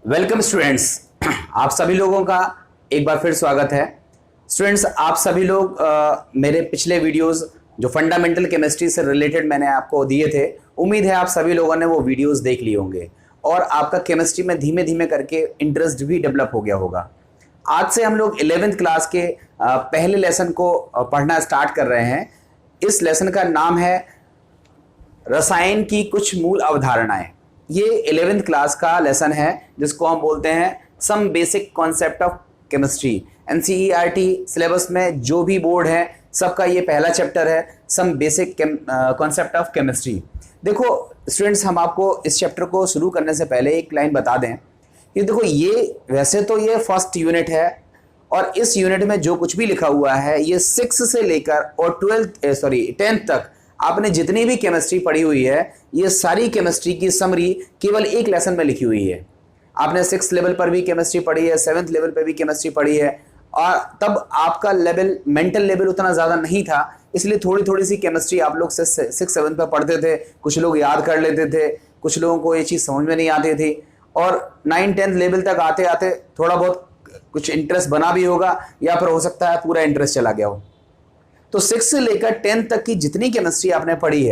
Welcome students. आप सभी लोगों का एक बार फिर स्वागत है। स्टूडेंट्स, आप सभी लोग मेरे पिछले वीडियोस जो फंडामेंटल केमिस्ट्री से रिलेटेड मैंने आपको दिए थे, उम्मीद है आप सभी लोगों ने वो वीडियोस देख लिए होंगे और आपका केमिस्ट्री में धीमे धीमे करके इंटरेस्ट भी डेवलप हो गया होगा। आज से हम लोग 11th क्लास के पहले लेसन को पढ़ना स्टार्ट कर रहे हैं। इस लेसन का नाम है रसायन की कुछ मूल अवधारणाएं। ये 11th क्लास का लेसन है जिसको हम बोलते हैं some basic concept of chemistry. NCERT syllabus में जो भी बोर्ड है सबका ये पहला चैप्टर है, some basic concept of chemistry. देखो स्टूडेंट्स, हम आपको इस चैप्टर को शुरू करने से पहले एक लाइन बता दें कि देखो ये वैसे तो ये फर्स्ट यूनिट है और इस यूनिट में जो कुछ भी लिखा हुआ है ये 6 से लेकर और 10th तक आपने जितनी भी केमिस्ट्री पढ़ी हुई है ये सारी केमिस्ट्री की समरी केवल एक लेसन में लिखी हुई है। आपने 6th लेवल पर भी केमिस्ट्री पढ़ी है, 7th लेवल पर भी केमिस्ट्री पढ़ी है और तब आपका लेवल मेंटल लेवल उतना ज़्यादा नहीं था, इसलिए थोड़ी थोड़ी सी केमिस्ट्री आप लोग 6th-7th पर पढ़ते थे। कुछ लोग याद कर लेते थे, कुछ लोगों को ये चीज़ समझ में नहीं आती थी और 9th-10th लेवल तक आते आते थोड़ा बहुत कुछ इंटरेस्ट बना भी होगा या फिर हो सकता है पूरा इंटरेस्ट चला गया हो। तो 6 से लेकर 10 तक की जितनी केमिस्ट्री आपने पढ़ी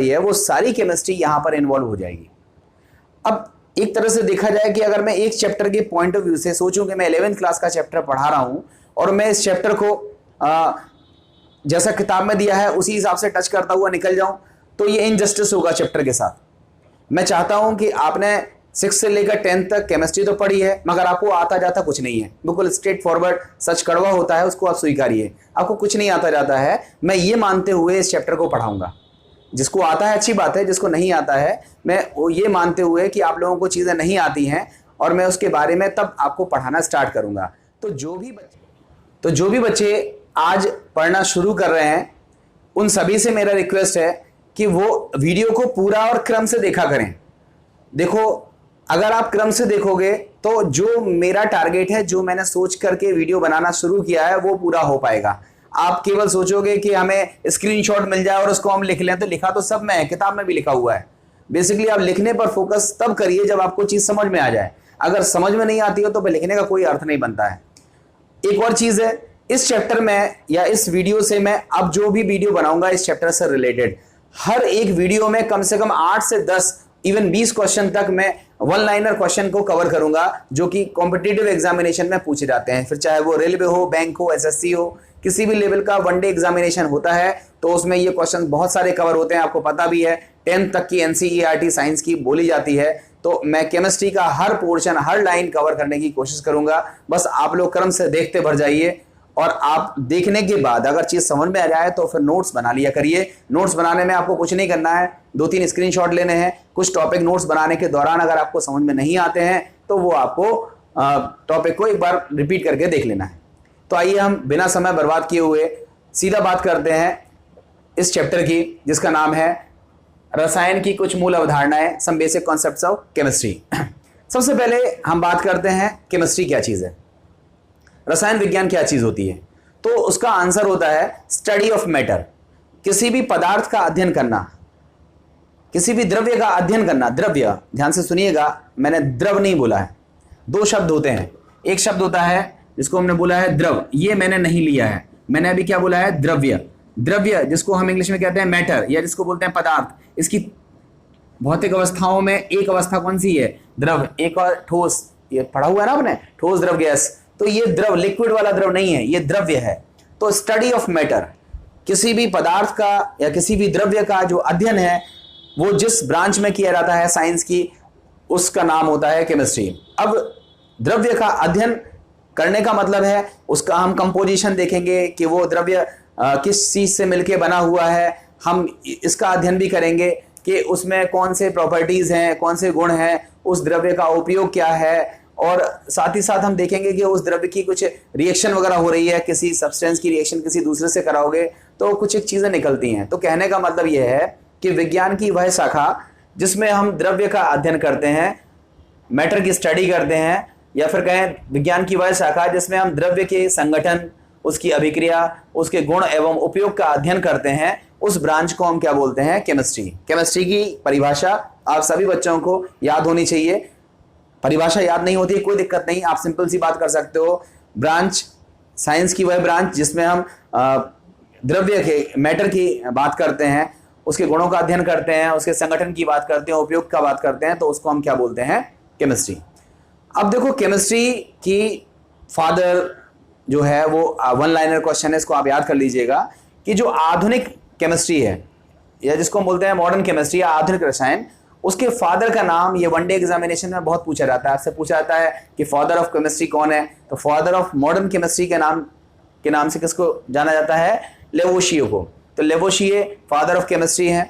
है वो सारी केमिस्ट्री यहां पर इन्वॉल्व हो जाएगी। अब एक तरह से देखा जाए कि अगर मैं एक चैप्टर के पॉइंट ऑफ व्यू से सोचूं कि मैं 11th क्लास का चैप्टर पढ़ा रहा हूं और मैं इस चैप्टर को जैसा किताब में दिया है उसी हिसाब से टच करता हुआ निकल जाऊं तो ये इनजस्टिस होगा चैप्टर के साथ। मैं चाहता हूं कि आपने 6 से लेकर 10 तक केमिस्ट्री तो पढ़ी है मगर आपको आता जाता कुछ नहीं है। बिल्कुल स्ट्रेट फॉरवर्ड, सच कड़वा होता है उसको आप स्वीकारिए, आपको कुछ नहीं आता जाता है। मैं ये मानते हुए इस चैप्टर को पढ़ाऊंगा। जिसको आता है अच्छी बात है, जिसको नहीं आता है मैं ये मानते हुए कि आप लोगों को चीज़ें नहीं आती हैं और मैं उसके बारे में तब आपको पढ़ाना स्टार्ट करूंगा। तो जो भी बच्चे आज पढ़ना शुरू कर रहे हैं उन सभी से मेरा रिक्वेस्ट है कि वो वीडियो को पूरा और क्रम से देखा करें। देखो, अगर आप क्रम से देखोगे तो जो मेरा टारगेट है, जो मैंने सोच करके वीडियो बनाना शुरू किया है वो पूरा हो पाएगा। आप केवल सोचोगे कि हमें स्क्रीनशॉट मिल जाए और उसको हम लिख लें, तो लिखा तो सब में है, किताब में भी लिखा हुआ है। बेसिकली आप लिखने पर फोकस तब करिए जब आपको चीज समझ में आ जाए। अगर समझ में नहीं आती हो तो फिर लिखने का कोई अर्थ नहीं बनता है। एक और चीज है, इस चैप्टर में या इस वीडियो से मैं अब जो भी वीडियो बनाऊंगा इस चैप्टर से रिलेटेड, हर एक वीडियो में कम से कम 8 से 10 इवन 20 क्वेश्चन तक मैं वन लाइनर क्वेश्चन को कवर करूंगा जो कि कॉम्पिटिटिव एग्जामिनेशन में पूछे जाते हैं। फिर चाहे वो रेलवे हो, बैंक हो, एसएससी हो, किसी भी लेवल का वनडे एग्जामिनेशन होता है तो उसमें ये क्वेश्चन बहुत सारे कवर होते हैं। आपको पता भी है 10th तक की एनसीईआरटी साइंस की बोली जाती है, तो मैं केमिस्ट्री का हर पोर्शन, हर लाइन कवर करने की कोशिश करूंगा। बस आप लोग क्रम से देखते भर जाइए और आप देखने के बाद अगर चीज समझ में आ जाए तो फिर नोट्स बना लिया करिए। नोट्स बनाने में आपको कुछ नहीं करना है, 2-3 स्क्रीनशॉट लेने हैं। कुछ टॉपिक नोट्स बनाने के दौरान अगर आपको समझ में नहीं आते हैं तो वो आपको टॉपिक को एक बार रिपीट करके देख लेना है। तो आइए हम बिना समय बर्बाद किए हुए सीधा बात करते हैं इस चैप्टर की, जिसका नाम है रसायन की कुछ मूल अवधारणाएं, some basic concepts of chemistry. सबसे पहले हम बात करते हैं केमिस्ट्री क्या चीज है, रसायन विज्ञान क्या चीज होती है। तो उसका आंसर होता है स्टडी ऑफ मैटर। किसी भी पदार्थ का अध्ययन करना, किसी भी द्रव्य का अध्ययन करना। द्रव्य, ध्यान से सुनिएगा, मैंने द्रव नहीं बोला है। 2 शब्द होते हैं, एक शब्द होता है जिसको हमने बोला है द्रव, ये मैंने नहीं लिया है, मैंने अभी क्या बोला है द्रव्य। द्रव्य जिसको हम इंग्लिश में कहते हैं मैटर या जिसको बोलते हैं पदार्थ, इसकी भौतिक अवस्थाओं में एक अवस्था कौन सी है, द्रव। एक और ठोस, ये पढ़ा हुआ है ना आपने, ठोस द्रव गैस। तो ये द्रव लिक्विड वाला द्रव नहीं है, ये द्रव्य है। तो स्टडी ऑफ मैटर, किसी भी पदार्थ का या किसी भी द्रव्य का जो अध्ययन है वो जिस ब्रांच में किया जाता है साइंस की, उसका नाम होता है केमिस्ट्री। अब द्रव्य का अध्ययन करने का मतलब है उसका हम कंपोजिशन देखेंगे कि वो द्रव्य किस चीज से मिलके बना हुआ है। हम इसका अध्ययन भी करेंगे कि उसमें कौन से प्रॉपर्टीज हैं, कौन से गुण हैं, उस द्रव्य का उपयोग क्या है, और साथ ही साथ हम देखेंगे कि उस द्रव्य की कुछ रिएक्शन वगैरह हो रही है, किसी सब्सटेंस की रिएक्शन किसी दूसरे से कराओगे तो कुछ एक चीजें निकलती हैं। तो कहने का मतलब यह है कि विज्ञान की वह शाखा जिसमें हम द्रव्य का अध्ययन करते हैं, मैटर की स्टडी करते हैं, या फिर कहें विज्ञान की वह शाखा जिसमें हम द्रव्य के संगठन, उसकी अभिक्रिया, उसके गुण एवं उपयोग का अध्ययन करते हैं, उस ब्रांच को हम क्या बोलते हैं, केमिस्ट्री। केमिस्ट्री की परिभाषा आप सभी बच्चों को याद होनी चाहिए। परिभाषा याद नहीं होती कोई दिक्कत नहीं, आप सिंपल सी बात कर सकते हो। ब्रांच, साइंस की वह ब्रांच जिसमें हम द्रव्य के, मैटर की बात करते हैं, उसके गुणों का अध्ययन करते हैं, उसके संगठन की बात करते हैं, उपयोग का बात करते हैं, तो उसको हम क्या बोलते हैं? केमिस्ट्री। अब देखो केमिस्ट्री की फादर जो है वो वन लाइनर क्वेश्चन है, इसको आप याद कर लीजिएगा कि जो आधुनिक केमिस्ट्री है या जिसको हम बोलते हैं मॉडर्न केमिस्ट्री या आधुनिक रसायन, उसके फादर का नाम ये वनडे एग्जामिनेशन में बहुत पूछा जाता है। आपसे पूछा जाता है कि फादर ऑफ केमिस्ट्री कौन है, तो फादर ऑफ मॉडर्न केमिस्ट्री के नाम से किसको जाना जाता है? लेवोशिए को। तो लेवोशिए फादर ऑफ केमिस्ट्री है।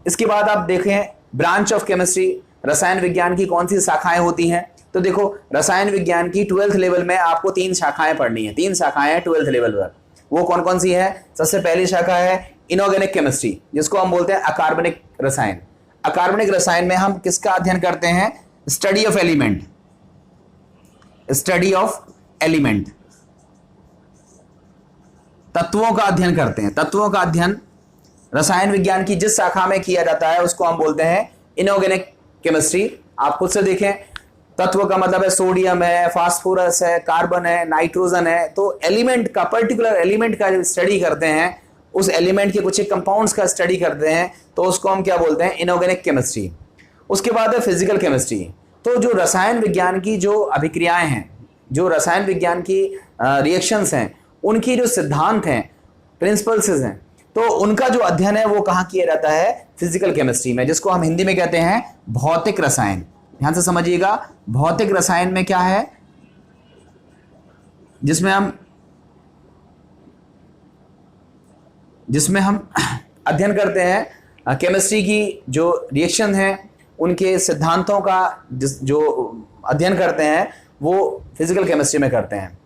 इसके बाद आप देखें ब्रांच ऑफ केमिस्ट्री, रसायन विज्ञान की कौन सी शाखाएं होती हैं? तो देखो रसायन विज्ञान की 12th लेवल में आपको 3 शाखाएं पढ़नी है, 3 शाखाएं हैं 12th लेवल पर। वो कौन कौन सी है? सबसे पहली शाखा है इनऑर्गेनिक केमिस्ट्री, जिसको हम बोलते हैं अकार्बनिक रसायन। अकार्बनिक रसायन में हम किसका अध्ययन करते हैं? Study of element, study of element, तत्वों का अध्ययन करते हैं। तत्वों का अध्ययन रसायन विज्ञान की जिस शाखा में किया जाता है उसको हम बोलते हैं इनऑर्गेनिक केमिस्ट्री। आप खुद से देखें, तत्व का मतलब है सोडियम है, फास्फोरस है, कार्बन है, नाइट्रोजन है। तो एलिमेंट का, पर्टिकुलर एलिमेंट का जब स्टडी करते हैं, उस एलिमेंट के कुछ कंपाउंड्स का स्टडी करते हैं, तो उसको हम क्या बोलते हैं? Inorganic chemistry. उसके बाद है फिजिकल केमिस्ट्री। तो जो रसायन विज्ञान की जो अभिक्रियाएं हैं, जो रसायन विज्ञान की रिएक्शंस हैं, उनकी जो सिद्धांत हैं, प्रिंसिपल्स हैं, तो उनका जो अध्ययन है वो कहाँ किया जाता है? फिजिकल केमिस्ट्री में, जिसको हम हिंदी में कहते हैं भौतिक रसायन। ध्यान से समझिएगा, भौतिक रसायन में क्या है? जिसमें हम अध्ययन करते हैं केमिस्ट्री की जो रिएक्शन है, उनके सिद्धांतों का जो अध्ययन करते हैं वो फिजिकल केमिस्ट्री में करते हैं।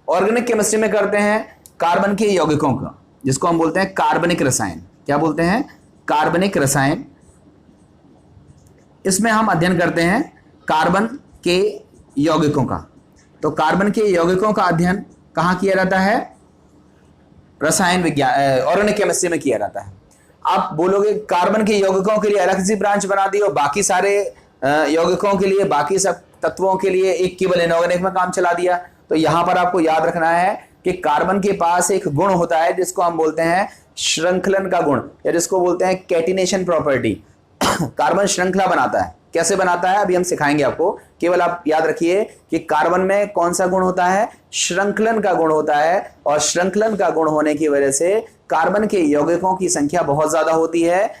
ऑर्गेनिक केमिस्ट्री में करते हैं कार्बन के यौगिकों का, जिसको हम बोलते हैं कार्बनिक रसायन। क्या बोलते हैं? कार्बनिक रसायन। इसमें हम अध्ययन करते हैं कार्बन के यौगिकों का। तो कार्बन के यौगिकों का अध्ययन कहाँ किया जाता है? रसायन विज्ञान, ऑर्गेनिक केमिस्ट्री में किया जाता है। आप बोलोगे कार्बन के यौगिकों के लिए अलग सी ब्रांच बना दी और बाकी सारे यौगिकों के लिए, बाकी सब तत्वों के लिए एक केवल इनऑर्गेनिक में काम चला दिया। तो यहां पर आपको याद रखना है कि कार्बन के पास एक गुण होता है जिसको हम बोलते हैं श्रृंखलन का गुण, या जिसको बोलते हैं कैटिनेशन प्रॉपर्टी। कार्बन श्रृंखला बनाता है। कैसे बनाता है अभी हम सिखाएंगे आपको, केवल आप याद रखिए कि कार्बन में कौन सा गुण होता है? श्रृंखलन का गुण होता है। और श्रृंखलन का गुण होने की वजह से कार्बन के यौगिकों की संख्या बहुत ज्यादा होती है।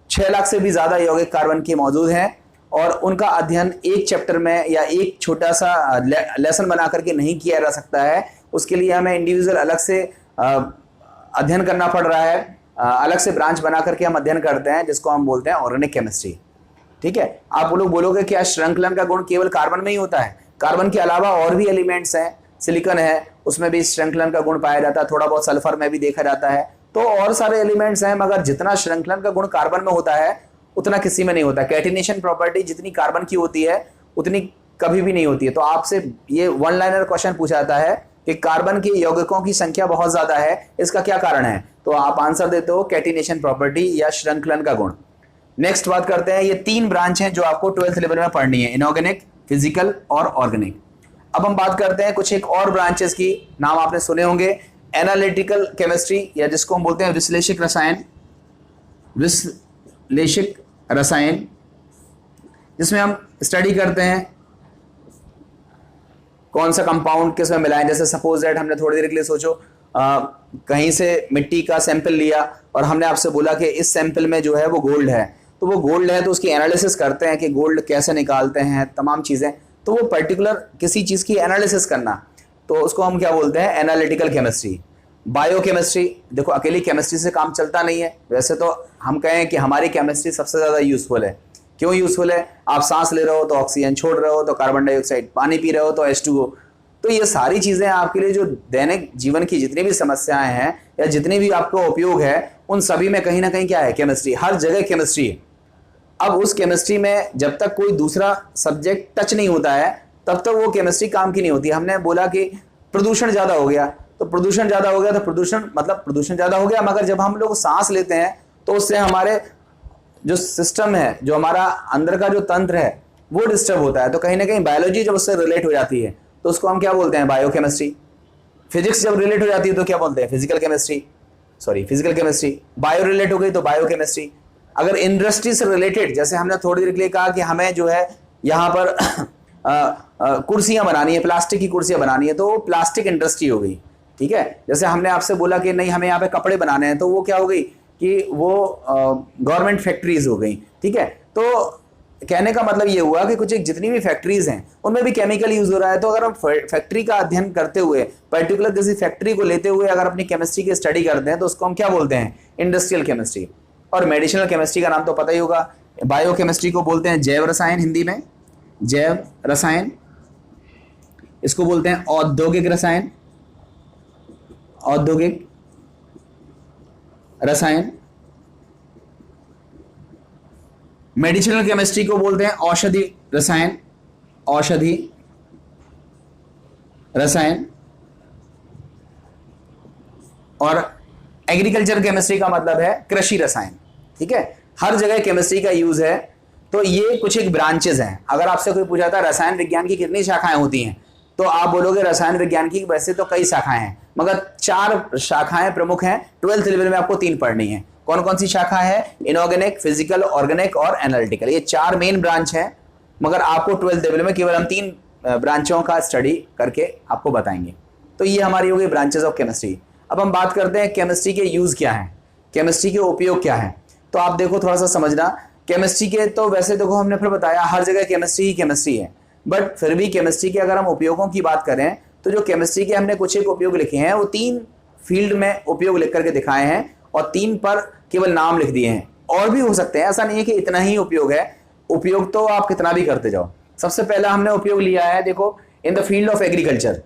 6 लाख से भी ज्यादा यौगिक कार्बन के मौजूद हैं, और उनका अध्ययन एक चैप्टर में या एक छोटा सा लेसन बना करके नहीं किया जा सकता है। उसके लिए हमें इंडिविजुअल अलग से अध्ययन करना पड़ रहा है, अलग से ब्रांच बना करके हम अध्ययन करते हैं, जिसको हम बोलते हैं ऑर्गेनिक केमिस्ट्री। ठीक है, आप लोग बोलोगे क्या श्रृंखलन का गुण केवल कार्बन में ही होता है? कार्बन के अलावा और भी एलिमेंट्स हैं, सिलिकॉन है, उसमें भी श्रृंखलन का गुण पाया जाता है, थोड़ा बहुत सल्फर में भी देखा जाता है। तो और सारे एलिमेंट्स हैं, मगर जितना श्रृंखलन का गुण कार्बन में होता है उतना किसी में नहीं होता। कैटिनेशन प्रॉपर्टी जितनी कार्बन की होती है उतनी कभी भी नहीं होती है। तो आपसे ये वन लाइनर क्वेश्चन पूछा जाता है कि कार्बन के यौगिकों की संख्या बहुत ज्यादा है, इसका क्या कारण है? तो आप आंसर देते हो कैटिनेशन प्रॉपर्टी या श्रृंखलन का गुण। नेक्स्ट बात करते हैं, ये 3 ब्रांच हैं जो आपको 12th लेवल में पढ़नी है, इनऑर्गेनिक, फिजिकल और ऑर्गेनिक। अब हम बात करते हैं कुछ एक और ब्रांचेस की, नाम आपने सुने होंगे, एनालिटिकल केमिस्ट्री, या जिसको हम बोलते हैं विश्लेषक रसायन। विश्लेषक रसायन, जिसमें हम स्टडी करते हैं कौन सा कंपाउंड किस में मिलाएं। जैसे सपोज दैट हमने थोड़ी देर के लिए सोचो कहीं से मिट्टी का सैंपल लिया और हमने आपसे बोला कि इस सैंपल में जो है वो गोल्ड है, तो वो गोल्ड है तो उसकी एनालिसिस करते हैं कि गोल्ड कैसे निकालते हैं, तमाम चीज़ें। तो वो पर्टिकुलर किसी चीज़ की एनालिसिस करना, तो उसको हम क्या बोलते हैं? Analytical chemistry. बायोकेमिस्ट्री, देखो अकेली केमिस्ट्री से काम चलता नहीं है। वैसे तो हम कहें कि हमारी केमिस्ट्री सबसे ज़्यादा यूजफुल है। क्यों यूजफुल है? आप सांस ले रहे हो तो ऑक्सीजन छोड़ रहे हो, तो कार्बन डाइऑक्साइड, पानी पी रहे हो तो H2O। तो ये सारी चीज़ें आपके लिए जो दैनिक जीवन की जितनी भी समस्याएं हैं या जितनी भी आपको उपयोग है, उन सभी में कहीं ना कहीं क्या है? केमिस्ट्री। हर जगह केमिस्ट्री है। अब उस केमिस्ट्री में जब तक कोई दूसरा सब्जेक्ट टच नहीं होता है तब तक वो केमिस्ट्री काम की नहीं होती। हमने बोला कि प्रदूषण ज़्यादा हो गया, तो प्रदूषण ज़्यादा हो गया, तो प्रदूषण ज़्यादा हो गया, मगर जब हम लोग सांस लेते हैं तो उससे हमारे जो सिस्टम है, जो हमारा अंदर का जो तंत्र है, वो डिस्टर्ब होता है। तो कहीं ना कहीं बायोलॉजी जब उससे रिलेट हो जाती है तो उसको हम क्या बोलते हैं, बायोकेमिस्ट्री। फिजिक्स जब रिलेट हो जाती है तो क्या बोलते हैं, फिजिकल केमिस्ट्री। बायो रिलेट हो गई तो बायोकेमिस्ट्री। अगर इंडस्ट्री से रिलेटेड, जैसे हमने थोड़ी देर के लिए कहा कि हमें जो है यहाँ पर कुर्सियां बनानी है, प्लास्टिक की कुर्सियां बनानी है, तो वो प्लास्टिक इंडस्ट्री हो गई। ठीक है, जैसे हमने आपसे बोला कि नहीं हमें यहाँ पे कपड़े बनाने हैं, तो वो क्या हो गई कि वो गवर्नमेंट फैक्ट्रीज हो गई। ठीक है, तो कहने का मतलब ये हुआ कि कुछ एक जितनी भी फैक्ट्रीज हैं उनमें भी केमिकल यूज हो रहा है। तो अगर हम फैक्ट्री का अध्ययन करते हुए, पर्टिकुलर किसी फैक्ट्री को लेते हुए अगर अपनी केमिस्ट्री की स्टडी करते हैं तो उसको हम क्या बोलते हैं, इंडस्ट्रियल केमिस्ट्री। और मेडिसिनल केमिस्ट्री का नाम तो पता ही होगा, बायोकेमिस्ट्री को बोलते हैं जैव रसायन, हिंदी में जैव रसायन। इसको बोलते हैं औद्योगिक रसायन, औद्योगिक रसायन। मेडिसिनल केमिस्ट्री को बोलते हैं औषधि रसायन, औषधि रसायन। और एग्रीकल्चर केमिस्ट्री का मतलब है कृषि रसायन। ठीक है, हर जगह केमिस्ट्री का यूज है। तो ये कुछ एक ब्रांचेस हैं। अगर आपसे कोई पूछा था रसायन विज्ञान की कितनी शाखाएं होती हैं, तो आप बोलोगे रसायन विज्ञान की वैसे तो कई शाखाएं हैं, मगर 4 शाखाएं प्रमुख हैं। 12th लेवल में आपको 3 पढ़नी है। कौन कौन सी शाखा है, इनऑर्गेनिक, फिजिकल, ऑर्गेनिक और एनालिटिकल। ये 4 मेन ब्रांच हैं, मगर आपको 12th लेवल में केवल हम 3 ब्रांचों का स्टडी करके आपको बताएंगे। तो ये हमारी हो गई ब्रांचेस ऑफ केमिस्ट्री। अब हम बात करते हैं केमिस्ट्री के यूज क्या हैं, केमिस्ट्री के उपयोग क्या है। तो आप देखो थोड़ा सा समझना, केमिस्ट्री के तो वैसे देखो हमने फिर बताया हर जगह केमिस्ट्री ही केमिस्ट्री है, बट फिर भी केमिस्ट्री के अगर हम उपयोगों की बात करें तो जो केमिस्ट्री के हमने कुछ एक उपयोग लिखे हैं वो 3 फील्ड में उपयोग लिख करके दिखाए हैं और 3 पर केवल नाम लिख दिए हैं। और भी हो सकते हैं, ऐसा नहीं है कि इतना ही उपयोग है, उपयोग तो आप कितना भी करते जाओ। सबसे पहला हमने उपयोग लिया है, देखो in the field of agriculture.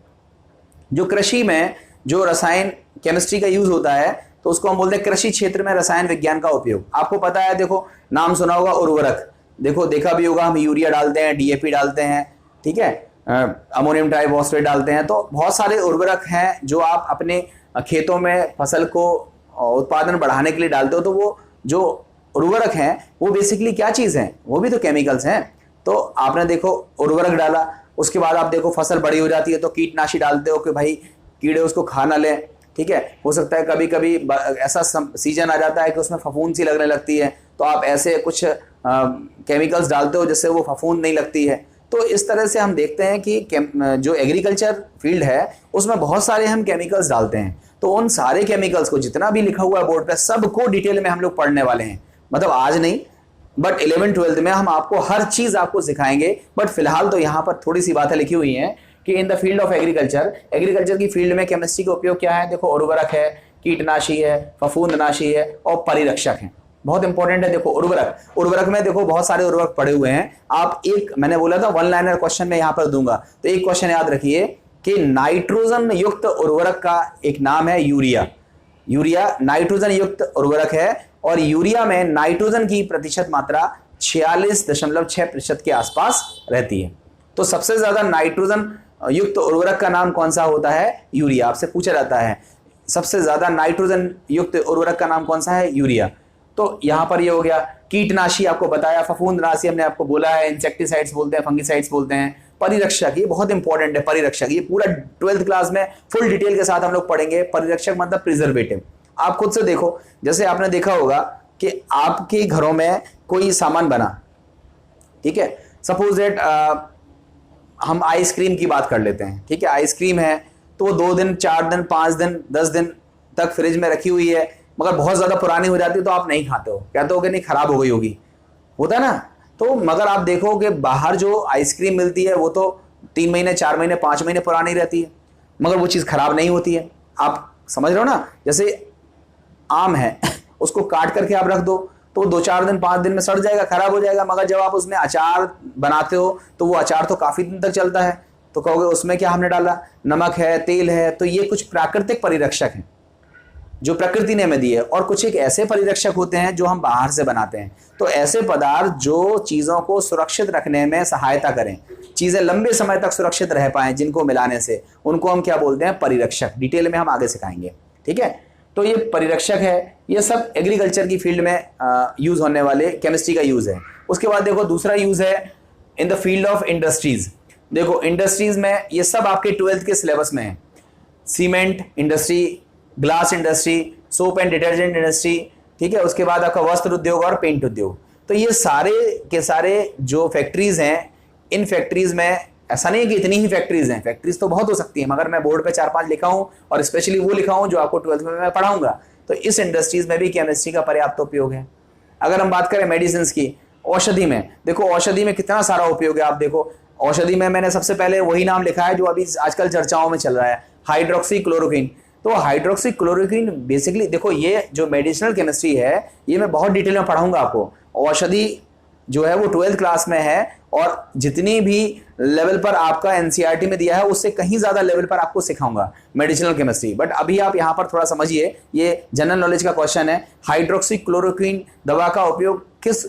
जो कृषि में जो रसायन केमिस्ट्री का यूज होता है तो उसको हम बोलते हैं कृषि क्षेत्र में रसायन विज्ञान का उपयोग। आपको पता है, देखो नाम सुना होगा उर्वरक, देखो देखा भी होगा, हम यूरिया डालते हैं, डीएपी डालते हैं, ठीक है, अमोनियम ट्राइफॉस्फेट डालते हैं। तो बहुत सारे उर्वरक हैं जो आप अपने खेतों में फसल को उत्पादन बढ़ाने के लिए डालते हो। तो वो जो उर्वरक हैं वो बेसिकली क्या चीज है, वो भी तो केमिकल्स हैं। तो आपने देखो उर्वरक डाला, उसके बाद आप देखो फसल बड़ी हो जाती है तो कीटनाशी डालते हो कि भाई कीड़े उसको खा ना लें। ठीक है, हो सकता है कभी कभी ऐसा सीजन आ जाता है कि उसमें फफूंद सी लगने लगती है, तो आप ऐसे कुछ केमिकल्स डालते हो जिससे वो फफूंद नहीं लगती है। तो इस तरह से हम देखते हैं कि जो एग्रीकल्चर फील्ड है उसमें बहुत सारे हम केमिकल्स डालते हैं। तो उन सारे केमिकल्स को जितना भी लिखा हुआ है बोर्ड पे सबको डिटेल में हम लोग पढ़ने वाले हैं। मतलब आज नहीं, बट 11th-12th में हम आपको हर चीज आपको सिखाएंगे। बट फिलहाल तो यहाँ पर थोड़ी सी बातें लिखी हुई हैं कि in the field of agriculture, agriculture की फील्ड में केमिस्ट्री का उपयोग क्या है। देखो उर्वरक है, कीटनाशी है, फफूंदनाशी है और परिरक्षक है। बहुत इंपॉर्टेंट है। देखो उर्वरक में देखो बहुत सारे उर्वरक पड़े हुए हैं। आप एक, मैंने बोला था 1 लाइनर क्वेश्चन में यहाँ पर दूंगा, तो एक क्वेश्चन याद रखिए कि नाइट्रोजन युक्त उर्वरक का एक नाम है यूरिया। यूरिया नाइट्रोजन युक्त उर्वरक है और यूरिया में नाइट्रोजन की प्रतिशत मात्रा 46.6% के आसपास रहती है। तो सबसे ज्यादा नाइट्रोजन युक्त उर्वरक का नाम कौन सा होता है, यूरिया। आपसे पूछा जाता है सबसे ज्यादा नाइट्रोजन युक्त उर्वरक का नाम कौन सा है, यूरिया। तो यहां पर ये हो गया। कीटनाशी आपको बताया, फफूंदनाशी हमने आपको बोला है, इंसेक्टिसाइड्स बोलते हैं, फंगिसाइड्स बोलते हैं। परिरक्षक, ये बहुत इंपॉर्टेंट है। परिरक्षक ये पूरा 12th क्लास में फुल डिटेल के साथ हम लोग पढ़ेंगे। परिरक्षक मतलब प्रिजर्वेटिव। आप खुद से देखो, जैसे आपने देखा होगा कि आपके घरों में कोई सामान बना, ठीक है, सपोज दैट हम आइसक्रीम की बात कर लेते हैं। ठीक है, आइसक्रीम है तो वो 2 दिन, 4 दिन, 5 दिन, 10 दिन तक फ्रिज में रखी हुई है, मगर बहुत ज्यादा पुरानी हो जाती है तो आप नहीं खाते हो, कहते हो कि नहीं खराब हो गई होगी, होता है ना। तो मगर आप देखो कि बाहर जो आइसक्रीम मिलती है वो तो 3 महीने, 4 महीने, 5 महीने पुरानी रहती है, मगर वो चीज खराब नहीं होती है। आप समझ रहे हो ना। जैसे आम है उसको काट करके आप रख दो तो 2-4 दिन, 5 दिन में सड़ जाएगा, खराब हो जाएगा। मगर जब आप उसमें अचार बनाते हो तो वो अचार तो काफी दिन तक चलता है। तो कहोगे उसमें क्या हमने डाला, नमक है, तेल है। तो ये कुछ प्राकृतिक परिरक्षक हैं जो प्रकृति ने हमें दिए, और कुछ एक ऐसे परिरक्षक होते हैं जो हम बाहर से बनाते हैं। तो ऐसे पदार्थ जो चीजों को सुरक्षित रखने में सहायता करें, चीजें लंबे समय तक सुरक्षित रह पाएं जिनको मिलाने से, उनको हम क्या बोलते हैं, परिरक्षक। डिटेल में हम आगे सिखाएंगे। ठीक है, तो ये परिरक्षक है। ये सब एग्रीकल्चर की फील्ड में यूज होने वाले केमिस्ट्री का यूज है। उसके बाद देखो दूसरा यूज है in the field of industries. देखो इंडस्ट्रीज में ये सब आपके 12th के सिलेबस में है। Cement industry, glass industry, soap and detergent industry, ठीक है, उसके बाद आपका वस्त्र उद्योग और पेंट उद्योग। तो ये सारे के सारे जो फैक्ट्रीज हैं, इन फैक्ट्रीज में ऐसा नहीं है कि इतनी ही फैक्ट्रीज हैं, फैक्ट्रीज तो बहुत हो सकती हैं, मगर मैं बोर्ड पे 4-5 लिखा हूं और स्पेशली वो लिखा हूं जो आपको 12th में मैं पढ़ाऊंगा। तो इस इंडस्ट्रीज में भी केमिस्ट्री का पर्याप्त उपयोग है। अगर हम बात करें मेडिसिन की, औषधि में, देखो औषधि में कितना सारा उपयोग है। आप देखो औषधि में मैंने सबसे पहले वही नाम लिखा है जो अभी आजकल चर्चाओं में चल रहा है, हाइड्रोक्सी क्लोरोक्विन। तो हाइड्रोक्सी क्लोरोक्विन बेसिकली देखो ये जो मेडिसिनल केमिस्ट्री है ये मैं बहुत डिटेल में पढ़ाऊंगा आपको। औषधि जो है वो 12th क्लास में है और जितनी भी लेवल पर आपका एनसीईआरटी में दिया है उससे कहीं ज्यादा लेवल पर आपको सिखाऊंगा मेडिसिनल केमिस्ट्री। बट अभी आप यहां पर थोड़ा समझिए, ये जनरल नॉलेज का क्वेश्चन है। हाइड्रोक्सी क्लोरोक्विन दवा का उपयोग किस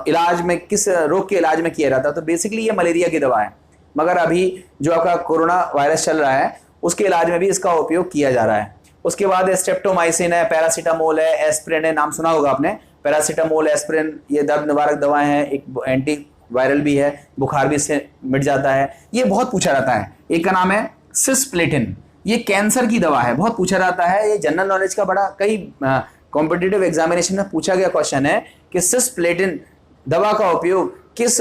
इलाज में, किस रोग के इलाज में किया जाता है? तो बेसिकली ये मलेरिया की दवा है, मगर अभी जो आपका कोरोना वायरस चल रहा है उसके इलाज में भी इसका उपयोग किया जा रहा है। उसके बाद स्ट्रेप्टोमाइसिन है, पैरासीटामोल है, एस्प्रिन है, नाम सुना होगा आपने, पैरासीटामोल, एस्प्रिन, ये दर्द निवारक दवाएं हैं। एक एंटी वायरल भी है, बुखार भी इससे मिट जाता है। ये बहुत पूछा जाता है। एक का नाम है सिस्प्लेटिन, ये कैंसर की दवा है, बहुत पूछा जाता है। ये जनरल नॉलेज का बड़ा कई कॉम्पिटिटिव एग्जामिनेशन में पूछा गया क्वेश्चन है कि सिस्प्लेटिन दवा का उपयोग किस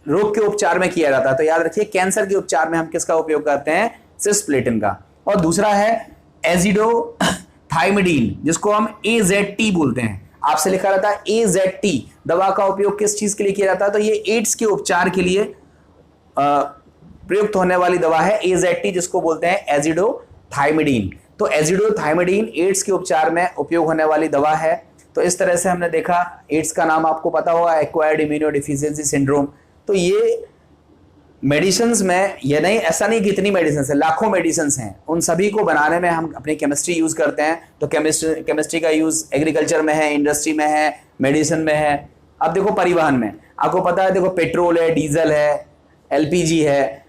रोग के उपचार में किया जाता है? तो याद रखिए कैंसर के उपचार में हम किसका उपयोग करते हैं? सिस्प्लेटिन का। और दूसरा है एजिडोथाइमिडीन, जिसको हम AZT बोलते हैं। आपसे लिखा रहता है AZT दवा का उपयोग किस चीज के लिए किया जाता है? तो ये एड्स के उपचार के लिए प्रयुक्त होने वाली दवा है AZT, जिसको बोलते हैं एजिडोथाइमिडीन। तो एजिडोथाइमिडीन एड्स के उपचार में उपयोग होने वाली दवा है। तो इस तरह से हमने देखा, एड्स का नाम आपको पता होगा, एक्वायर्ड इम्यूनोडेफिशिएंसी सिंड्रोम। तो ये मेडिसिन्स में ये नहीं, ऐसा नहीं कि इतनी मेडिसिन्स है, लाखों मेडिसिन्स हैं। उन सभी को बनाने में हम अपनी केमिस्ट्री यूज करते हैं। तो केमिस्ट्री का यूज एग्रीकल्चर में है, इंडस्ट्री में है, मेडिसिन में है। अब देखो परिवहन में आपको पता है, देखो पेट्रोल है, डीजल है, LPG है,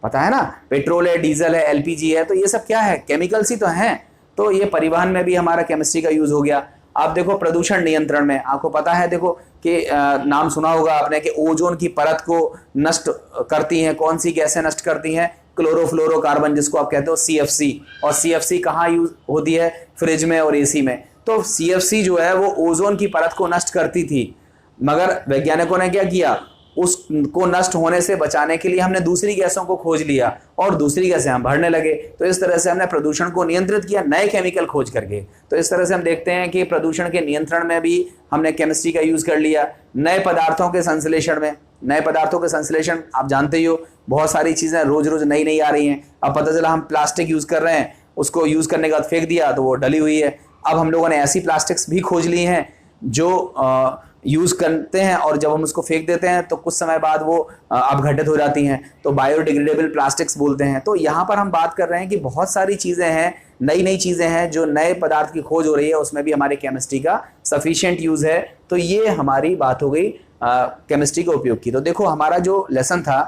पता है ना, पेट्रोल है, डीजल है, LPG है। तो ये सब क्या है? केमिकल्स ही तो हैं। तो ये परिवहन में भी हमारा केमिस्ट्री का यूज हो गया। आप देखो प्रदूषण नियंत्रण में आपको पता है, देखो कि नाम सुना होगा आपने कि ओजोन की परत को नष्ट करती हैं। कौन सी गैसें नष्ट करती हैं? क्लोरोफ्लोरोकार्बन, जिसको आप कहते हो CFC। और CFC कहाँ यूज होती है? फ्रिज में और AC में। तो CFC जो है वो ओजोन की परत को नष्ट करती थी, मगर वैज्ञानिकों ने क्या किया? उसको नष्ट होने से बचाने के लिए हमने दूसरी गैसों को खोज लिया और दूसरी गैसें हम भरने लगे। तो इस तरह से हमने प्रदूषण को नियंत्रित किया नए केमिकल खोज करके। तो इस तरह से हम देखते हैं कि प्रदूषण के नियंत्रण में भी हमने केमिस्ट्री का यूज कर लिया। नए पदार्थों के संश्लेषण में, नए पदार्थों के संश्लेषण आप जानते ही हो, बहुत सारी चीजें रोज रोज नई नई आ रही हैं। अब पता चला हम प्लास्टिक यूज कर रहे हैं, उसको यूज करने के बाद फेंक दिया तो वो डली हुई है। अब हम लोगों ने ऐसी प्लास्टिक्स भी खोज ली हैं जो यूज करते हैं और जब हम उसको फेंक देते हैं तो कुछ समय बाद वो अपघटित हो जाती हैं। तो बायोडिग्रेडेबल प्लास्टिक्स बोलते हैं। तो यहाँ पर हम बात कर रहे हैं कि बहुत सारी चीजें हैं, नई नई चीजें हैं, जो नए पदार्थ की खोज हो रही है, उसमें भी हमारे केमिस्ट्री का सफिशिएंट यूज है। तो ये हमारी बात हो गई केमिस्ट्री के उपयोग की। तो देखो हमारा जो लेसन था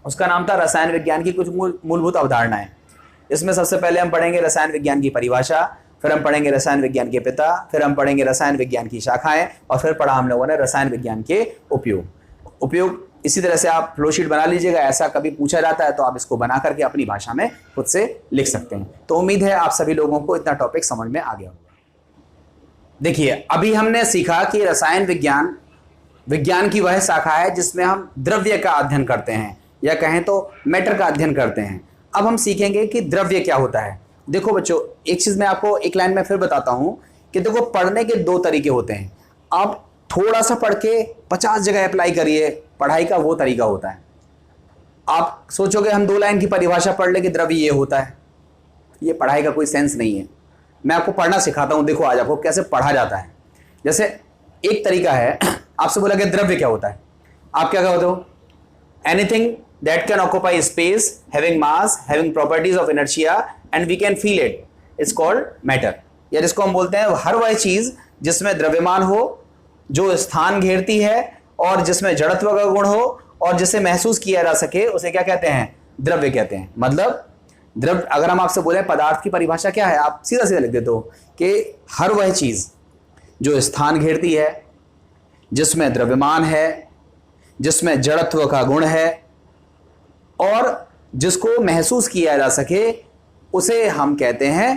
उसका नाम था रसायन विज्ञान की कुछ मूलभूत अवधारणाएं। इसमें सबसे पहले हम पढ़ेंगे रसायन विज्ञान की परिभाषा, फिर हम पढ़ेंगे रसायन विज्ञान के पिता, फिर हम पढ़ेंगे रसायन विज्ञान की शाखाएं, और फिर पढ़ा हम लोगों ने रसायन विज्ञान के उपयोग। इसी तरह से आप फ्लोशीट बना लीजिएगा, ऐसा कभी पूछा जाता है तो आप इसको बना करके अपनी भाषा में खुद से लिख सकते हैं। तो उम्मीद है आप सभी लोगों को इतना टॉपिक समझ में आ गया होगा। देखिए अभी हमने सीखा कि रसायन विज्ञान की वह शाखा है जिसमें हम द्रव्य का अध्ययन करते हैं, या कहें तो मैटर का अध्ययन करते हैं। अब हम सीखेंगे कि द्रव्य क्या होता है। देखो बच्चों, एक चीज मैं आपको एक लाइन में फिर बताता हूं कि देखो पढ़ने के 2 तरीके होते हैं। आप थोड़ा सा पढ़ के 50 जगह अप्लाई करिए, पढ़ाई का वो तरीका होता है। आप सोचोगे हम 2 लाइन की परिभाषा पढ़ ले कि द्रव्य ये होता है, ये पढ़ाई का कोई सेंस नहीं है। मैं आपको पढ़ना सिखाता हूं, देखो आज आपको कैसे पढ़ा जाता है। जैसे एक तरीका है, आपसे बोला कि द्रव्य क्या होता है, आप क्या कहते हो? Anything that can occupy space, having mass, having properties of inertia and we can feel it, it's called matter। या जिसको हम बोलते हैं हर वह चीज जिसमें द्रव्यमान हो, जो स्थान घेरती है और जिसमें जड़त्व का गुण हो और जिसे महसूस किया जा सके, उसे क्या कहते हैं? द्रव्य कहते हैं। मतलब द्रव्य, अगर हम आपसे बोले पदार्थ की परिभाषा क्या है, आप सीधा सीधा लिख देते हो कि हर वह चीज जो स्थान घेरती है जिसमें द्रव्यमान है, जिसमें जड़त्व का गुण है और जिसको महसूस किया जा सके, उसे हम कहते हैं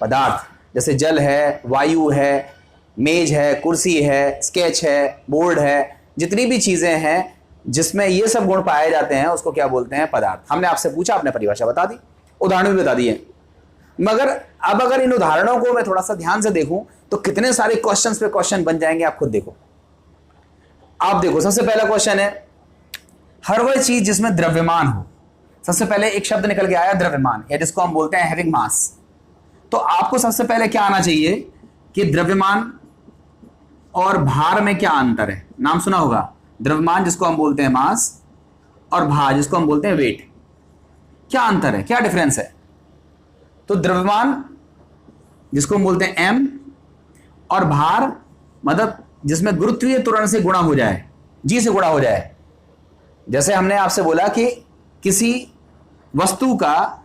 पदार्थ। जैसे जल है, वायु है, मेज है, कुर्सी है, स्केच है, बोर्ड है, जितनी भी चीजें हैं जिसमें ये सब गुण पाए जाते हैं उसको क्या बोलते हैं? पदार्थ। हमने आपसे पूछा, आपने परिभाषा बता दी, उदाहरण भी बता दिए। मगर अब अगर इन उदाहरणों को मैं थोड़ा सा ध्यान से देखूं तो कितने सारे क्वेश्चंस पे क्वेश्चन बन जाएंगे, आप खुद देखो। आप देखो, सबसे पहला क्वेश्चन है, हर वह चीज जिसमें द्रव्यमान हो। सबसे पहले एक शब्द निकल के आया द्रव्यमान, या जिसको हम बोलते हैं हैविंग मास। तो आपको सबसे पहले क्या आना चाहिए कि द्रव्यमान और भार में क्या अंतर है? नाम सुना होगा, द्रव्यमान जिसको हम बोलते हैं मास और भार जिसको हम बोलते हैं वेट। क्या अंतर है, क्या डिफरेंस है? तो द्रव्यमान जिसको हम बोलते हैं m और भार मतलब जिसमें गुरुत्वीय त्वरण से गुणा हो जाए, g से गुणा हो जाए। जैसे हमने आपसे बोला कि किसी वस्तु का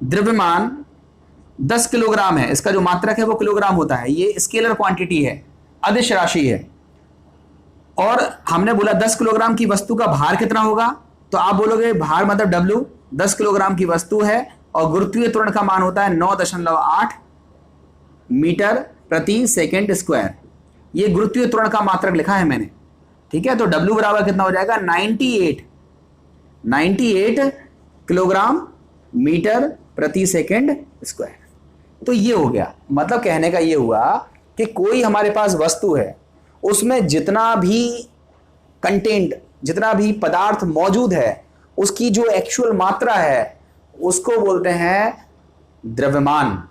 द्रव्यमान 10 किलोग्राम है, इसका जो मात्रक है वो किलोग्राम होता है, ये स्केलर क्वांटिटी है, अदिश राशि है। और हमने बोला 10 किलोग्राम की वस्तु का भार कितना होगा, तो आप बोलोगे भार मतलब W, 10 किलोग्राम की वस्तु है और गुरुत्वीय त्वरण का मान होता है 9.8 मीटर प्रति सेकंड स्क्वायर। ये गुरुत्वीय त्वरण का मात्रक लिखा है मैंने, ठीक है। तो W बराबर कितना हो जाएगा? 98 किलोग्राम मीटर प्रति सेकंड स्क्वायर। तो ये हो गया, मतलब कहने का ये हुआ कि कोई हमारे पास वस्तु है, उसमें जितना भी कंटेंट, जितना भी पदार्थ मौजूद है, उसकी जो एक्चुअल मात्रा है उसको बोलते हैं द्रव्यमान।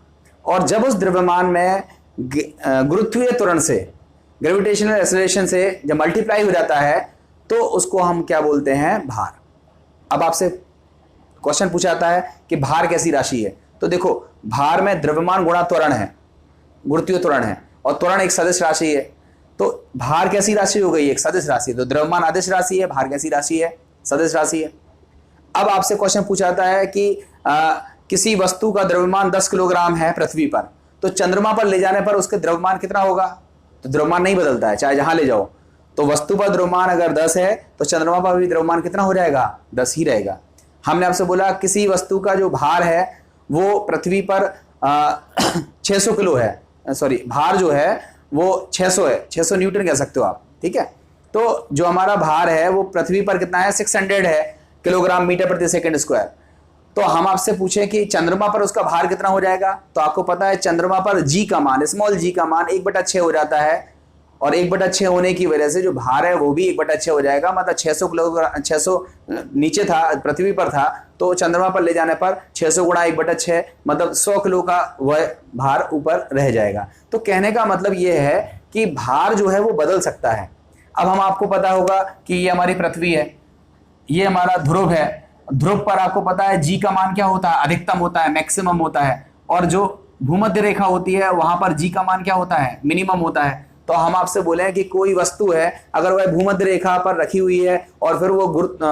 और जब उस द्रव्यमान में गुरुत्वीय त्वरण से, ग्रेविटेशनल एक्सेलरेशन से जब मल्टीप्लाई हो जाता है तो उसको हम क्या बोलते हैं? भार। अब आपसे क्वेश्चन पूछा जाता है कि भार कैसी राशि है, तो देखो भार में द्रव्यमान गुणा त्वरण है, गुरुत्वीय त्वरण है, और त्वरण एक सदिश राशि है। तो भार कैसी राशि हो गई? एक सदिश राशि। तो द्रव्यमान अदिश राशि है, भार कैसी राशि है? सदिश राशि है। अब आपसे क्वेश्चन पूछा जाता है कि किसी वस्तु का द्रव्यमान 10 किलोग्राम है पृथ्वी पर, तो चंद्रमा पर ले जाने पर उसके द्रव्यमान कितना होगा? तो द्रव्यमान नहीं बदलता है, चाहे जहां ले जाओ। तो वस्तु पर द्रव्यमान अगर 10 है तो चंद्रमा पर भी द्रव्यमान कितना हो जाएगा? 10 ही रहेगा। हमने आपसे बोला किसी वस्तु का जो भार है वो पृथ्वी पर 600 किलो है, सॉरी भार जो है वो 600 है, 600 न्यूटन कह सकते हो आप, ठीक है। तो जो हमारा भार है वो पृथ्वी पर कितना है? 600 है किलोग्राम मीटर प्रति सेकंड स्क्वायर। तो हम आपसे पूछें कि चंद्रमा पर उसका भार कितना हो जाएगा, तो आपको पता है चंद्रमा पर g का मान, स्मॉल g का मान 1/6 हो जाता है, और 1/6 होने की वजह से जो भार है वो भी 1/6 हो जाएगा। मतलब 600 किलोग्राम, 600 नीचे था, पृथ्वी पर था, तो चंद्रमा पर ले जाने पर 600 गुणा 1/6 मतलब 100 किलो का वह भार ऊपर रह जाएगा। तो कहने का मतलब ये है कि भार जो है वो बदल सकता है। अब हम आपको पता होगा कि ये हमारी पृथ्वी है, ये हमारा ध्रुव है। ध्रुव पर आपको पता है जी का मान क्या होता है? अधिकतम होता है, मैक्सिमम होता है। और जो भूमध्य रेखा होती है वहां पर जी का मान क्या होता है? मिनिमम होता है। तो हम आपसे बोले हैं कि कोई वस्तु है, अगर वह भूमध्य रेखा पर रखी हुई है और फिर वो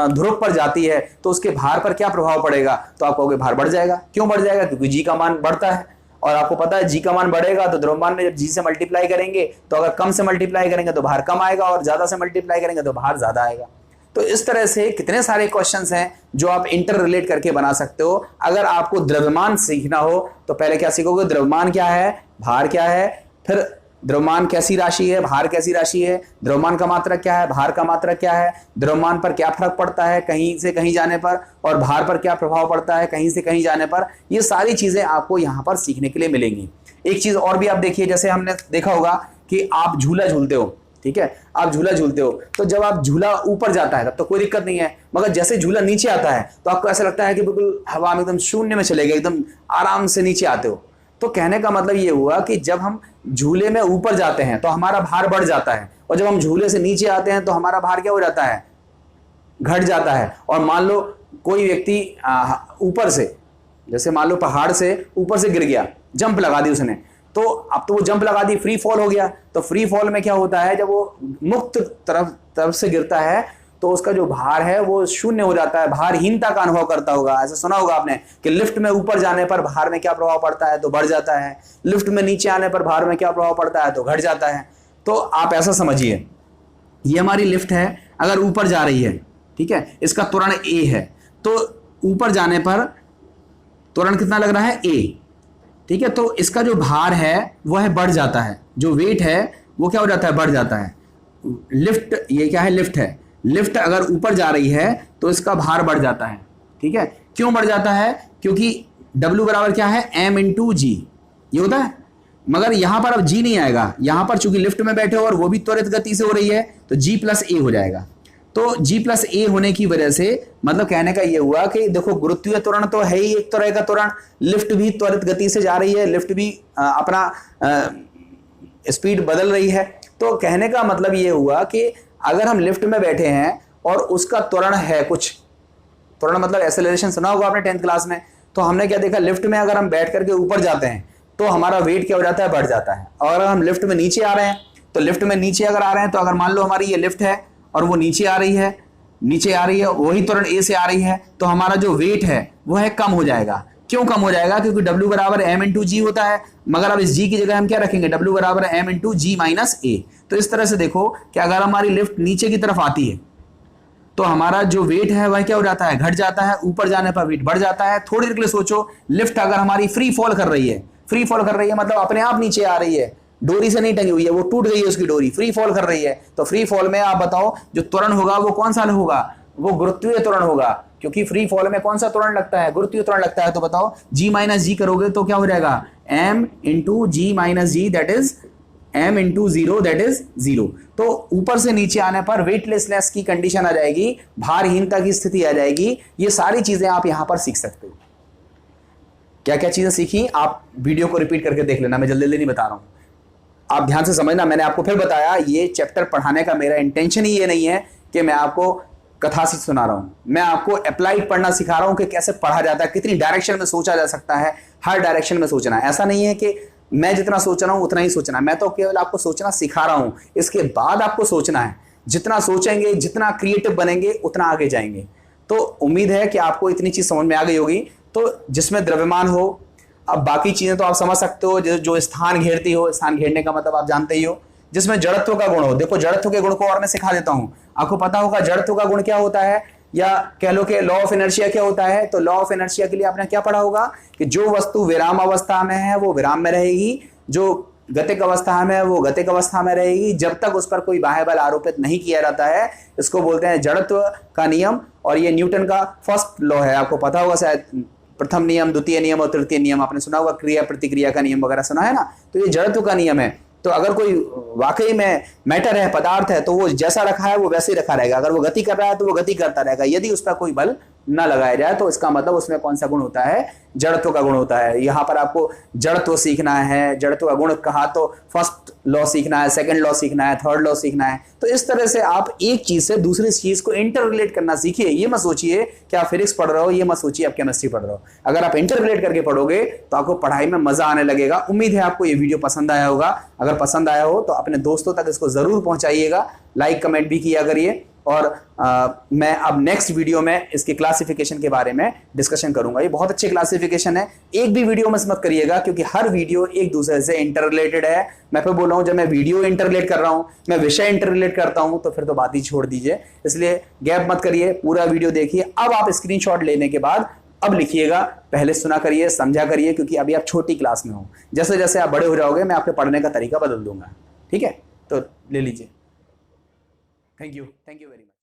ध्रुव पर जाती है तो उसके भार पर क्या प्रभाव पड़ेगा? तो आप कहोगे भार बढ़ जाएगा। क्यों बढ़ जाएगा? क्योंकि जी का मान बढ़ता है, और आपको पता है जी का मान बढ़ेगा तो द्रव्यमान में जब जी से मल्टीप्लाई करेंगे तो अगर कम से मल्टीप्लाई करेंगे तो भार कम आएगा, और ज्यादा से मल्टीप्लाई करेंगे तो भार ज्यादा आएगा। तो इस तरह से कितने सारे क्वेश्चंस हैं जो आप इंटर रिलेट करके बना सकते हो। अगर आपको द्रव्यमान सीखना हो तो पहले क्या सीखोगे? द्रव्यमान क्या है, भार क्या है, फिर द्रव्यमान कैसी राशि है, भार कैसी राशि है, द्रव्यमान का मात्रक क्या है, भार का मात्रक क्या है, द्रव्यमान पर क्या फर्क पड़ता है कहीं से कहीं जाने पर, और भार पर क्या प्रभाव पड़ता है कहीं से कहीं जाने पर। ये सारी चीजें आपको यहाँ पर सीखने के लिए मिलेंगी। एक चीज और भी आप देखिए, जैसे हमने देखा होगा कि आप झूला झूलते हो, ठीक है, आप झूला झूलते हो, तो जब आप झूला ऊपर जाता है तब तो कोई दिक्कत नहीं है, मगर जैसे झूला नीचे आता है तो आपको ऐसा लगता है कि बिल्कुल हवा में एकदम शून्य में चले गए, एकदम आराम से नीचे आते हो। तो कहने का मतलब ये हुआ कि जब हम झूले में ऊपर जाते हैं तो हमारा भार बढ़ जाता है, और जब हम झूले से नीचे आते हैं तो हमारा भार क्या हो जाता है? घट जाता है। और मान लो कोई व्यक्ति ऊपर से, जैसे मान लो पहाड़ से ऊपर से गिर गया, जंप लगा दी उसने, तो अब तो वो जंप लगा दी, फ्री फॉल हो गया। तो फ्री फॉल में क्या होता है? जब वो मुक्त तरफ से गिरता है तो उसका जो भार है वो शून्य हो जाता है, भारहीनता का अनुभव करता होगा। ऐसा सुना होगा आपने कि लिफ्ट में ऊपर जाने पर भार में क्या प्रभाव पड़ता है? तो बढ़ जाता है। लिफ्ट में नीचे आने पर भार में क्या प्रभाव पड़ता है? तो घट जाता है। तो आप ऐसा समझिए, ये हमारी लिफ्ट है, अगर ऊपर जा रही है, ठीक है, इसका त्वरण a है, तो ऊपर जाने पर त्वरण कितना लग रहा है a, ठीक है। तो इसका जो भार है वह है बढ़ जाता है, जो वेट है वो क्या हो जाता है, बढ़ जाता है। लिफ्ट, ये क्या है, लिफ्ट है। लिफ्ट अगर ऊपर जा रही है तो इसका भार बढ़ जाता है, ठीक है। क्यों बढ़ जाता है, क्योंकि W बराबर क्या है, m इंटू जी, ये होता है। मगर यहां पर अब g नहीं आएगा, यहां पर चूंकि लिफ्ट में बैठे हो और वो भी त्वरित गति से हो रही है, तो g प्लस ए हो जाएगा। तो g प्लस ए होने की वजह से मतलब कहने का ये हुआ कि देखो गुरुत्वीय त्वरण तो है ही एक तरह का त्वरण, लिफ्ट भी त्वरित गति से जा रही है, लिफ्ट भी अपना स्पीड बदल रही है। तो कहने का मतलब ये हुआ कि अगर हम लिफ्ट में बैठे हैं और उसका त्वरण है कुछ, त्वरण मतलब एक्सेलरेशन सुना होगा आपने 10th क्लास में, तो हमने क्या देखा, लिफ्ट में अगर हम बैठ करके ऊपर जाते हैं तो हमारा वेट क्या हो जाता है, बढ़ जाता है। और अगर हम लिफ्ट में नीचे आ रहे हैं, तो लिफ्ट में नीचे अगर आ रहे हैं, तो अगर मान लो हमारी ये लिफ्ट है और वो नीचे आ रही है, वही त्वरण ए से आ रही है, तो हमारा जो वेट है वह है कम हो जाएगा। क्यों कम हो जाएगा, क्योंकि W बराबर m इंटू जी होता है। मगर अब इस g की जगह हम क्या रखेंगे, W बराबर m इंटू जी माइनस ए। तो इस तरह से देखो कि अगर हमारी लिफ्ट नीचे की तरफ आती है तो हमारा जो वेट है वह क्या हो जाता है, घट जाता है, ऊपर जाने पर वेट बढ़ जाता है। थोड़ी देर के लिए सोचो, लिफ्ट अगर हमारी फ्री फॉल कर रही है, फ्री फॉल कर रही है मतलब अपने आप नीचे आ रही है, डोरी से नहीं टंगी हुई है, वो टूट गई है उसकी डोरी, फ्री फॉल कर रही है, तो फ्री फॉल में आप बताओ जो त्वरण होगा वो कौन सा होगा, वो गुरुत्वीय त्वरण होगा। क्योंकि फ्री फॉल में कौन सा त्वरण लगता है, गुरुत्वीय त्वरण लगता है। तो बताओ g माइनस जी करोगे तो क्या हो जाएगा, m into g minus g, that is m into zero, that is zero. तो ऊपर से नीचे आने पर वेटलेसनेस की कंडीशन आ जाएगी, भारहीनता की स्थिति आ जाएगी। ये सारी चीजें आप यहां पर सीख सकते हो। क्या क्या चीजें सीखी आप वीडियो को रिपीट करके देख लेना, मैं जल्दी जल्दी नहीं बता रहा हूं, आप ध्यान से समझना। मैंने आपको फिर बताया, ये चैप्टर पढ़ाने का मेरा इंटेंशन ही ये नहीं है कि मैं आपको कथा से सुना रहा हूं, मैं आपको अप्लाइड पढ़ना सिखा रहा हूं कि कैसे पढ़ा जाता है, कितनी डायरेक्शन में सोचा जा सकता है, हर डायरेक्शन में सोचना है। ऐसा नहीं है कि मैं जितना सोच रहा हूं उतना ही सोचना है, मैं तो केवल आपको सोचना सिखा रहा हूं, इसके बाद आपको सोचना है। जितना सोचेंगे, जितना क्रिएटिव बनेंगे, उतना आगे जाएंगे। तो उम्मीद है कि आपको इतनी चीज समझ में आ गई होगी। तो जिसमें द्रव्यमान हो, अब बाकी चीजें तो आप समझ सकते हो, जो स्थान घेरती हो, स्थान घेरने का मतलब आप जानते ही हो। जिसमें जड़त्व का गुण हो, देखो जड़त्व के गुण को और मैं सिखा देता हूं। आपको पता होगा जड़त्व का गुण क्या होता है, या कह लो कि लॉ ऑफ इनर्शिया क्या होता है। तो लॉ ऑफ इनर्शिया के लिए आपने क्या पढ़ा होगा कि जो वस्तु विराम अवस्था में है वो विराम में रहेगी, जो गतिक अवस्था में है वो गतिक अवस्था में रहेगी, जब तक उस पर कोई बाह्य बल आरोपित नहीं किया जाता है। इसको बोलते हैं जड़त्व का नियम। और ये न्यूटन का फर्स्ट लॉ है, आपको पता होगा शायद, प्रथम नियम, द्वितीय नियम और तृतीय नियम आपने सुना होगा, क्रिया प्रतिक्रिया का नियम वगैरह सुना है ना। तो ये जड़त्व का नियम है। तो अगर कोई वाकई में मैटर है, पदार्थ है, तो वो जैसा रखा है वो वैसे ही रखा रहेगा। अगर वो गति कर रहा है तो वो गति करता रहेगा, यदि उस पर कोई बल न लगाया जाए। तो इसका मतलब उसमें कौन सा गुण होता है, जड़त्व का गुण होता है। यहाँ पर आपको जड़त्व सीखना है, जड़त्व का गुण कहा तो फर्स्ट लॉ सीखना है, सेकंड लॉ सीखना है, थर्ड लॉ सीखना है। तो इस तरह से आप एक चीज से दूसरी चीज को इंटर रिलेट करना सीखिए। ये मत सोचिए कि आप फिजिक्स पढ़ रहे हो, ये मत सोचिए आप केमिस्ट्री पढ़ रहे हो। अगर आप इंटर रिलेट करके पढ़ोगे तो आपको पढ़ाई में मजा आने लगेगा। उम्मीद है आपको ये वीडियो पसंद आया होगा। अगर पसंद आया हो तो अपने दोस्तों तक इसको जरूर पहुंचाइएगा, लाइक कमेंट भी किया करिए। और मैं अब नेक्स्ट वीडियो में इसके क्लासिफिकेशन के बारे में डिस्कशन करूंगा। ये बहुत अच्छी क्लासिफिकेशन है, एक भी वीडियो मिस मत करिएगा, क्योंकि हर वीडियो एक दूसरे से इंटर रिलेटेड है। मैं फिर बोल रहा हूं, जब मैं वीडियो इंटर रिलेट कर रहा हूं, मैं विषय इंटर रिलेट करता हूं, तो फिर तो बात ही छोड़ दीजिए। इसलिए गैप मत करिए, पूरा वीडियो देखिए। अब आप स्क्रीनशॉट लेने के बाद अब लिखिएगा, पहले सुना करिए, समझा करिए, क्योंकि अभी आप छोटी क्लास में हो। जैसे जैसे आप बड़े हो जाओगे मैं आपके पढ़ने का तरीका बदल दूंगा। ठीक है, तो ले लीजिए। Thank you very much.